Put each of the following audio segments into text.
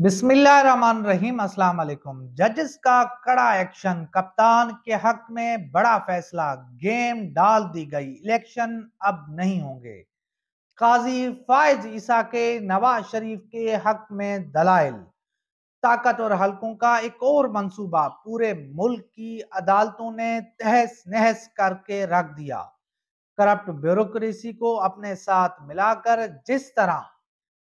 बिस्मिल्लाहिर्रहमानिर्रहीम। अस्सलाम वालेकुम। जजेस का कड़ा एक्शन, कप्तान के हक में बड़ा फैसला, गेम डाल दी गई, इलेक्शन अब नहीं होंगे। काजी फायज ईसा के नवाज शरीफ के हक में दलाइल, ताकत और हलकों का एक और मंसूबा पूरे मुल्क की अदालतों ने तहस नहस करके रख दिया। करप्ट ब्यूरोक्रेसी को अपने साथ मिलाकर जिस तरह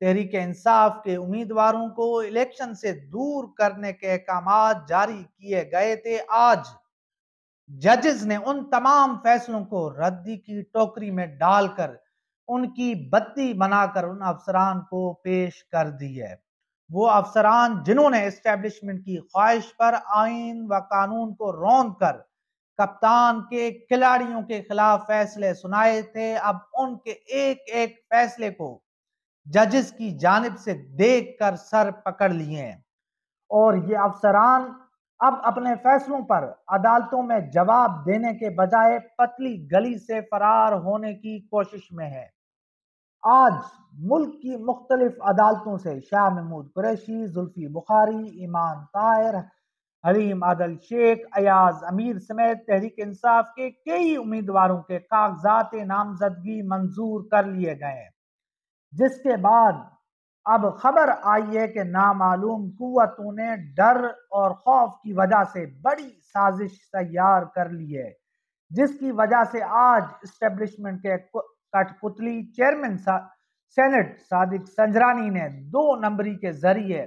तहरीक इंसाफ के उम्मीदवारों को इलेक्शन से दूर करने के अहकाम जारी किए गए थे, आज जजेस ने उन तमाम फैसलों को रद्दी की टोकरी में डालकर उनकी बत्ती बनाकर उन अफसरान को पेश कर दी है। वो अफसरान जिन्होंने एस्टेब्लिशमेंट की ख्वाहिश पर आइन व कानून को रौंद कर कप्तान के खिलाड़ियों के खिलाफ फैसले सुनाए थे, अब उनके एक एक फैसले को जजेस की जानिब से देखकर सर पकड़ लिए हैं और ये अफसरान अब अपने फैसलों पर अदालतों में जवाब देने के बजाय पतली गली से फरार होने की कोशिश में है। आज मुल्क की मुख्तलिफ अदालतों से शाह महमूद कुरैशी, जुल्फी बुखारी, ईमान ताहिर, हलीम आदल शेख, अयाज अमीर समेत तहरीक इंसाफ के कई उम्मीदवारों के कागजात नामजदगी मंजूर कर लिए गए हैं, जिसके बाद अब खबर आई है कि नामालूम कुव्वतों ने डर और खौफ की वजह से बड़ी साजिश तैयार कर ली है, जिसकी वजह से आज इस्टेब्लिशमेंट के कठपुतली चेयरमैन सेनेट सादिक संजरानी ने 2 नंबरी के जरिए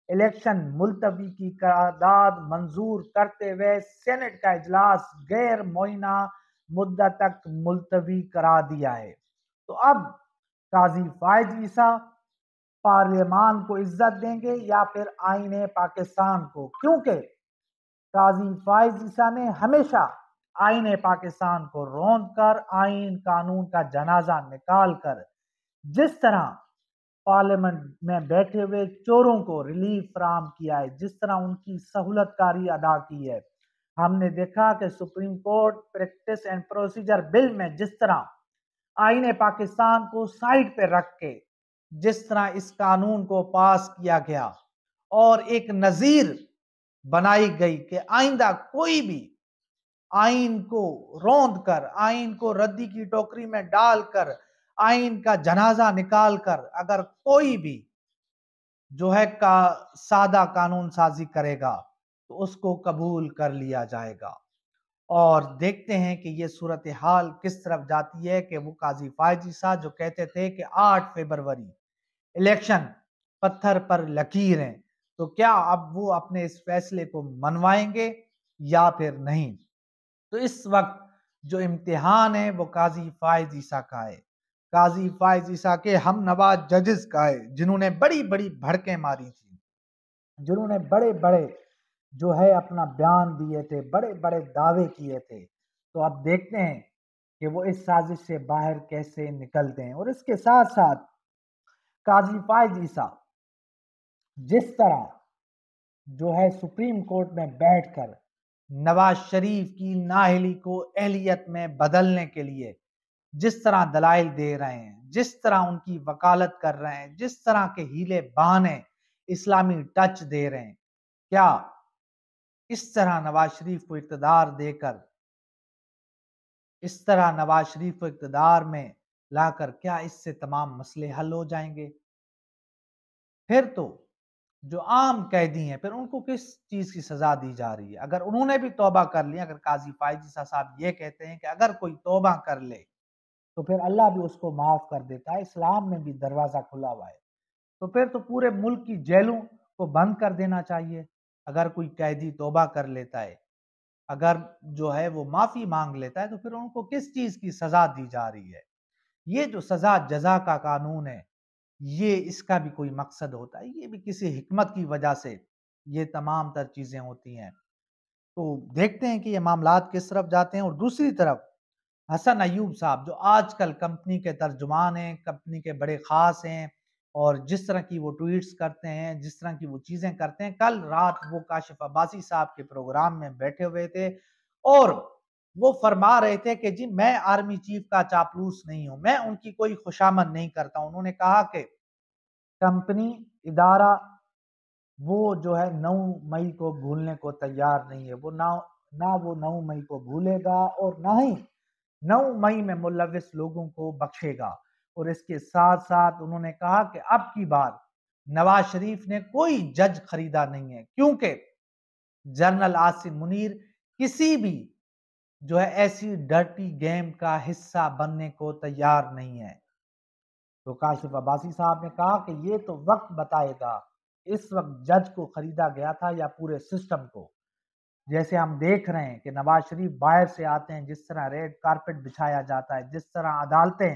इलेक्शन मुलतवी की करारदाद मंजूर करते हुए सेनेट का इजलास गैर मुइना मुद्दत तक मुलतवी करा दिया है। तो अब काजी फायज ईसा पार्लियामान को इज्जत देंगे या फिर आईने पाकिस्तान को, क्योंकि काजी फायज ईसा ने हमेशा आईने पाकिस्तान को रौंद कर आइन कानून का जनाजा निकाल कर जिस तरह पार्लियामेंट में बैठे हुए चोरों को रिलीफ फराहम किया है, जिस तरह उनकी सहूलतकारी अदा की है। हमने देखा कि supreme court practice and procedure bill में जिस तरह आईने पाकिस्तान को साइड पे रख के जिस तरह इस कानून को पास किया गया और एक नजीर बनाई गई कि आइंदा कोई भी आइन को रौंद कर, आइन को रद्दी की टोकरी में डालकर, आइन का जनाजा निकाल कर अगर कोई भी जो है का सादा कानून साजी करेगा तो उसको कबूल कर लिया जाएगा। और देखते हैं कि ये सूरत हाल किस तरफ जाती है कि वो काजी फायज ईसा जो कहते थे कि 8 फरवरी इलेक्शन पत्थर पर लकीर हैं, तो क्या अब वो अपने इस फैसले को मनवाएंगे या फिर नहीं। तो इस वक्त जो इम्तिहान है वो काजी फायज ईसा का है, काजी फायज ईसा के हम नवाज जजेस का है, जिन्होंने बड़ी बड़ी भड़कें मारी थी, जिन्होंने बड़े बड़े जो है अपना बयान दिए थे, बड़े बड़े दावे किए थे। तो अब देखते हैं कि वो इस साजिश से बाहर कैसे निकलते हैं। और इसके साथ साथ काजी फायज ईसा जिस तरह जो है सुप्रीम कोर्ट में बैठकर नवाज शरीफ की नाअहली को अहलियत में बदलने के लिए जिस तरह दलाइल दे रहे हैं, जिस तरह उनकी वकालत कर रहे हैं, जिस तरह के हीले बहाने इस्लामी टच दे रहे हैं, क्या इस तरह नवाज शरीफ को इक़्तिदार देकर, इस तरह नवाज शरीफ को इक़्तिदार में लाकर क्या इससे तमाम मसले हल हो जाएंगे? फिर तो जो आम कैदी हैं फिर उनको किस चीज की सजा दी जा रही है? अगर उन्होंने भी तौबा कर लिया, अगर काजी फायज ईसा साहब ये कहते हैं कि अगर कोई तौबा कर ले तो फिर अल्लाह भी उसको माफ कर देता है, इस्लाम में भी दरवाजा खुला हुआ है, तो फिर तो पूरे मुल्क की जेलों को बंद कर देना चाहिए। अगर कोई कैदी तौबा कर लेता है, अगर जो है वो माफी मांग लेता है, तो फिर उनको किस चीज की सजा दी जा रही है? ये जो सजा जजा का कानून है, ये इसका भी कोई मकसद होता है, ये भी किसी हिकमत की वजह से ये तमाम तर चीजें होती हैं। तो देखते हैं कि ये मामलात किस तरफ जाते हैं। और दूसरी तरफ हसन अयूब साहब जो आजकल कंपनी के तर्जुमान हैं, कंपनी के बड़े खास हैं, और जिस तरह की वो ट्वीट्स करते हैं, जिस तरह की वो चीजें करते हैं, कल रात वो काशिफ अब्बासी साहब के प्रोग्राम में बैठे हुए थे और वो फरमा रहे थे कि जी मैं आर्मी चीफ का चापलूस नहीं हूं, मैं उनकी कोई खुशामद नहीं करता। उन्होंने कहा कि कंपनी, इदारा وہ جو ہے 9 مئی کو بھولنے کو تیار نہیں ہے، وہ نہ وہ 9 مئی کو بھولے گا اور نہ ہی 9 مئی میں ملوث لوگوں کو بخشے گا۔ اور اس کے ساتھ ساتھ انہوں نے کہا کہ اب کی بار نواز شریف نے کوئی جج خریدا نہیں ہے، کیونکہ جنرل عاصم منیر کسی بھی جو ہے ایسی ڈرٹی گیم کا حصہ بننے کو تیار نہیں ہے۔ تو کاشف عباسی صاحب نے کہا کہ یہ تو وقت بتائے گا اس وقت جج کو خریدا گیا تھا یا پورے سسٹم کو۔ جیسے ہم دیکھ رہے ہیں کہ نواز شریف باہر سے آتے ہیں، جس طرح ریڈ کارپٹ بچھایا جاتا ہے، جس طرح عدالتیں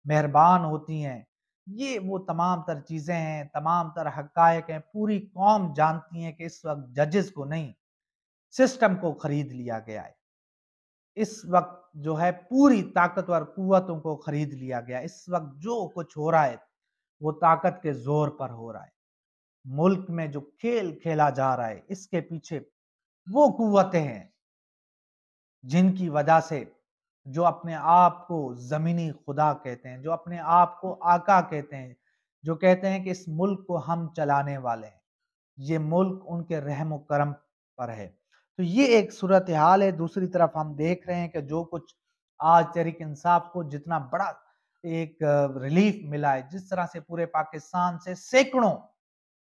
مہربان ہوتی ہیں، یہ وہ تمام تر چیزیں ہیں، تمام تر حقائق ہیں، پوری قوم جانتی ہیں کہ اس وقت ججز کو نہیں، سسٹم کو خرید لیا گیا ہے۔ اس وقت جو ہے پوری طاقتور قوتوں کو خرید لیا گیا۔ اس وقت جو کچھ ہو رہا ہے وہ طاقت کے زور پر ہو رہا ہے۔ ملک میں جو کھیل کھیلا جا رہا ہے اس کے پیچھے وہ قوتیں ہیں جن کی وجہ سے جو اپنے آپ کو زمینی خدا کہتے ہیں، جو اپنے آپ کو آقا کہتے ہیں، جو کہتے ہیں کہ اس ملک کو ہم چلانے والے ہیں، یہ ملک ان کے رحم و کرم پر ہے۔ تو یہ ایک صورتحال ہے۔ دوسری طرف ہم دیکھ رہے ہیں کہ جو کچھ آج تحریک انصاف کو جتنا بڑا ایک ریلیف ملا ہے، جس طرح سے پورے پاکستان سے سینکڑوں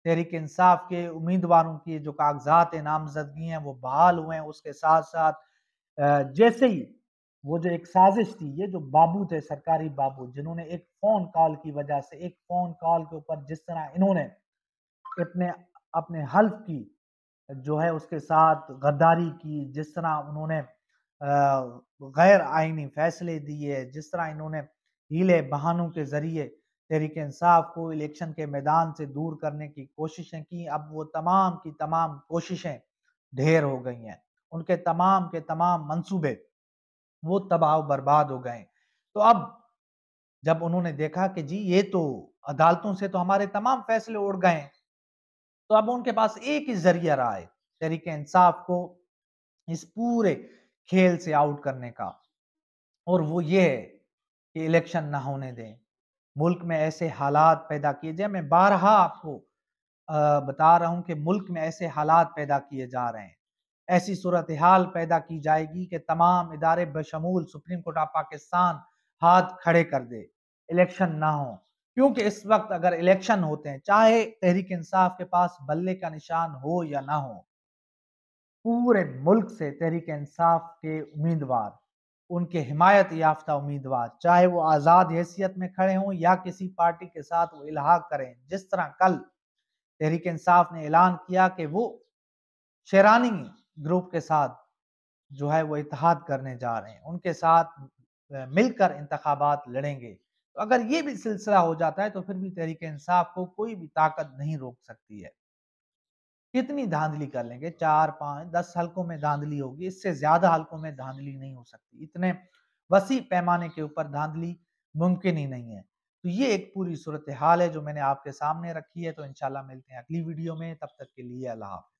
تحریک انصاف کے امیدواروں کی جو کاغذات نامزدگی ہیں وہ بحال ہوئے ہیں، اس کے ساتھ ساتھ جیسے ہی وہ جو ایک سازش تھی، یہ جو بابو تھے، سرکاری بابو، جنہوں نے ایک فون کال کی وجہ سے، ایک فون کال کے اوپر جس طرح انہوں نے اپنے حلف کی جو ہے اس کے ساتھ غداری کی، جس طرح انہوں نے غیر آئینی فیصلے دیے، جس طرح انہوں نے ہیلے بہانوں کے ذریعے تحریک انصاف کو الیکشن کے میدان سے دور کرنے کی کوششیں کی، اب وہ تمام کی تمام کوششیں ڈھیر ہو گئی ہیں، ان کے تمام منصوبے وہ تباہ و برباد ہو گئے۔ تو اب جب انہوں نے دیکھا کہ جی یہ تو عدالتوں سے تو ہمارے تمام فیصلے اڑ گئے ہیں، تو اب ان کے پاس ایک ہی ذریعہ رہا ہے تحریک انصاف کو اس پورے کھیل سے آؤٹ کرنے کا، اور وہ یہ ہے کہ الیکشن نہ ہونے دیں، ملک میں ایسے حالات پیدا کیے جائیں۔ میں بارہا آپ کو بتا رہا ہوں کہ ملک میں ایسے حالات پیدا کیے جا رہے ہیں، ایسی صورتحال پیدا کی جائے گی کہ تمام ادارے بشمول سپریم کورٹ آف پاکستان ہاتھ کھڑے کر دے، الیکشن نہ ہو۔ کیونکہ اس وقت اگر الیکشن ہوتے ہیں، چاہے تحریک انصاف کے پاس بلے کا نشان ہو یا نہ ہو، پورے ملک سے تحریک انصاف کے امیدوار، ان کے حمایت یافتہ امیدوار، چاہے وہ آزاد حیثیت میں کھڑے ہوں یا کسی پارٹی کے ساتھ وہ الحاق کریں، جس طرح کل تحریک انصاف نے اعلان کیا کہ وہ شیرانی گروپ کے ساتھ جو ہے وہ اتحاد کرنے جا رہے ہیں، ان کے ساتھ مل کر انتخابات لڑیں گے۔ تو اگر یہ بھی سلسلہ ہو جاتا ہے تو پھر بھی تحریک انصاف کو کوئی بھی طاقت نہیں روک سکتی ہے۔ کتنی دھاندلی کر لیں گے، 4 5 10 حلقوں میں دھاندلی ہوگی، اس سے زیادہ حلقوں میں دھاندلی نہیں ہو سکتی، اتنے وسیع پیمانے کے اوپر دھاندلی ممکن ہی نہیں ہے۔ تو یہ ایک پوری صورتحال ہے جو میں نے آپ کے سامنے رکھی ہے۔ تو انشاءاللہ ملتے ہیں اگلی ویڈیو میں، تب تک کے لیے اللہ حافظ۔